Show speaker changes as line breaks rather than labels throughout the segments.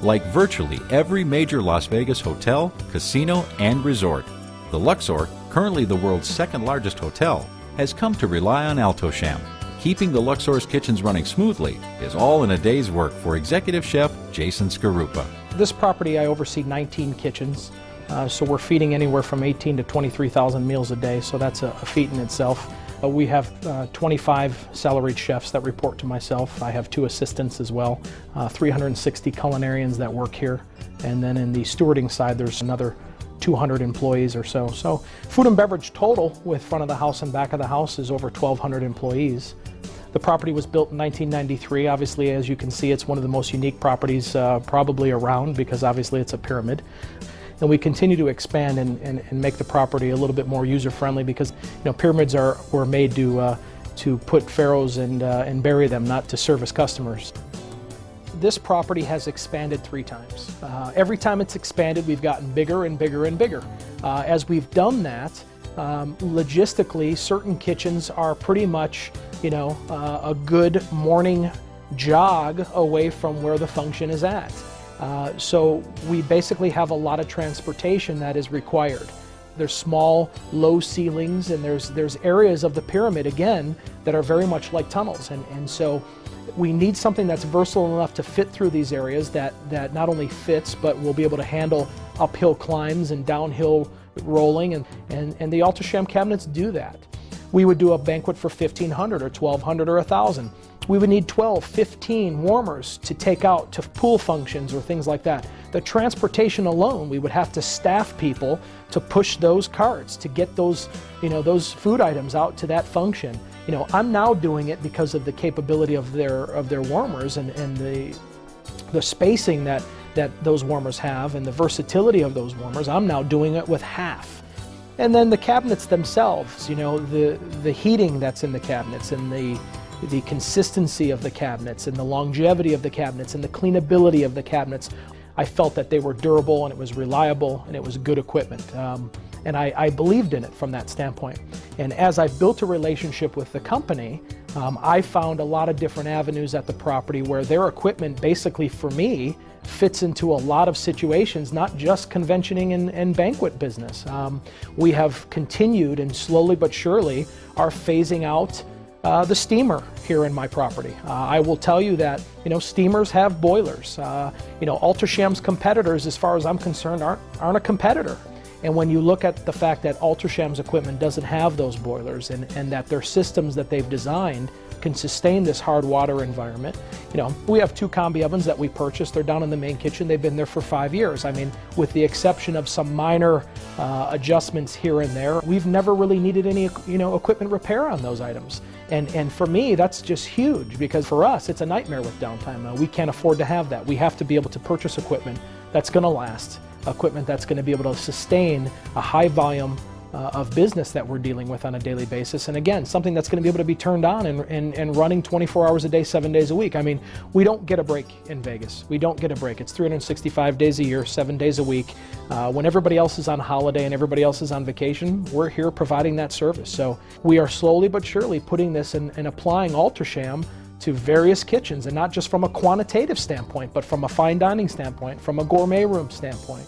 Like virtually every major Las Vegas hotel, casino, and resort, the Luxor, currently the world's second largest hotel, has come to rely on Alto-Shaam. Keeping the Luxor's kitchens running smoothly is all in a day's work for Executive Chef Jason Skarupa.
This property, I oversee 19 kitchens, so we're feeding anywhere from 18 to 23,000 meals a day, so that's a feat in itself. We have 25 salaried chefs that report to myself. I have 2 assistants as well, 360 culinarians that work here, and then in the stewarding side there's another 200 employees or so. So food and beverage total with front of the house and back of the house is over 1,200 employees. The property was built in 1993. Obviously, as you can see, it's one of the most unique properties probably around, because obviously it's a pyramid. And we continue to expand and make the property a little bit more user-friendly, because pyramids were made to put pharaohs and bury them, not to service customers. This property has expanded 3 times. Every time it's expanded, we've gotten bigger and bigger and bigger. As we've done that, logistically, certain kitchens are pretty much, a good morning jog away from where the function is at. So we basically have a lot of transportation that is required. There's small, low ceilings, and there's areas of the pyramid, again, that are very much like tunnels. And so we need something that's versatile enough to fit through these areas, that not only fits, but will be able to handle uphill climbs and downhill rolling, and the Alto-Shaam cabinets do that. We would do a banquet for 1,500 or 1,200 or 1,000. We would need 12, 15 warmers to take out to pool functions or things like that. The transportation alone, we would have to staff people to push those carts to get those, those food items out to that function. I'm now doing it because of the capability of their warmers and the spacing that those warmers have and the versatility of those warmers. I'm now doing it with half. And then the cabinets themselves, the heating that's in the cabinets, and the consistency of the cabinets, and the longevity of the cabinets, and the cleanability of the cabinets. I felt that they were durable, and it was reliable, and it was good equipment. And I believed in it from that standpoint. And as I built a relationship with the company, I found a lot of different avenues at the property where their equipment, basically for me, fits into a lot of situations, not just conventioning and banquet business. We have continued, and slowly but surely are phasing out the steamer here in my property. I will tell you that steamers have boilers. Alto-Shaam's competitors, as far as I'm concerned, aren't a competitor. And when you look at the fact that Alto-Shaam's equipment doesn't have those boilers, and that their systems that they've designed can sustain this hard water environment. We have 2 combi ovens that we purchased. They're down in the main kitchen. They've been there for 5 years. I mean, with the exception of some minor adjustments here and there, we've never really needed any equipment repair on those items. And for me, that's just huge, because for us, it's a nightmare with downtime. We can't afford to have that. We have to be able to purchase equipment that's going to last, equipment that's going to be able to sustain a high volume of business that we're dealing with on a daily basis. And again, something that's going to be able to be turned on and running 24 hours a day, 7 days a week. I mean, we don't get a break in Vegas. We don't get a break. It's 365 days a year, 7 days a week. When everybody else is on holiday and everybody else is on vacation, we're here providing that service. So we are slowly but surely putting this and applying Alto-Shaam to various kitchens, and not just from a quantitative standpoint, but from a fine dining standpoint, from a gourmet room standpoint.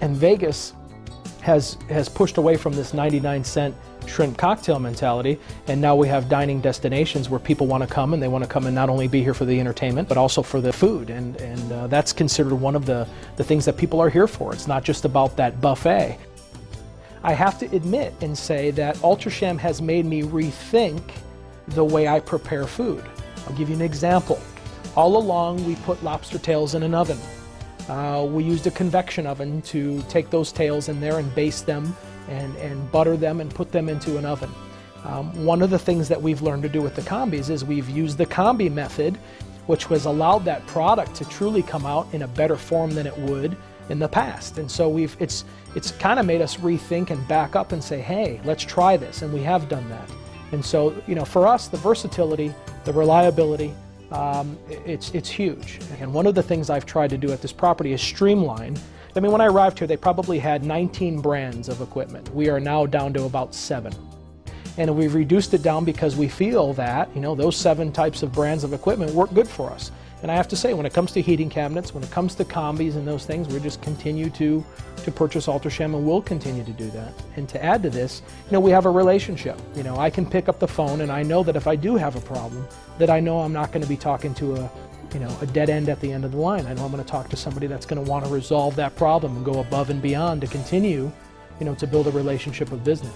And Vegas has pushed away from this 99-cent shrimp cocktail mentality, and now we have dining destinations where people want to come, and they want to come and not only be here for the entertainment, but also for the food, and that's considered one of the things that people are here for. It's not just about that buffet. I have to admit and say that Alto-Shaam has made me rethink the way I prepare food. I'll give you an example. All along, we put lobster tails in an oven. We used a convection oven to take those tails in there and baste them and butter them and put them into an oven. One of the things that we've learned to do with the combis is we've used the combi method, which has allowed that product to truly come out in a better form than it would in the past. And so it's kind of made us rethink and back up and say, hey, let's try this, and we have done that. And so, for us, the versatility, the reliability, it's huge. And one of the things I've tried to do at this property is streamline. I mean, when I arrived here, they probably had 19 brands of equipment. We are now down to about 7. And we've reduced it down because we feel that, you know, those 7 types of brands of equipment work good for us. And I have to say, when it comes to heating cabinets, when it comes to combis and those things, we just continue to purchase Alto-Shaam, and we'll continue to do that. And to add to this, you know, we have a relationship. You know, I can pick up the phone and I know that if I do have a problem, that I know I'm not going to be talking to a dead end at the end of the line. I know I'm going to talk to somebody that's going to want to resolve that problem and go above and beyond to continue, you know, to build a relationship of business.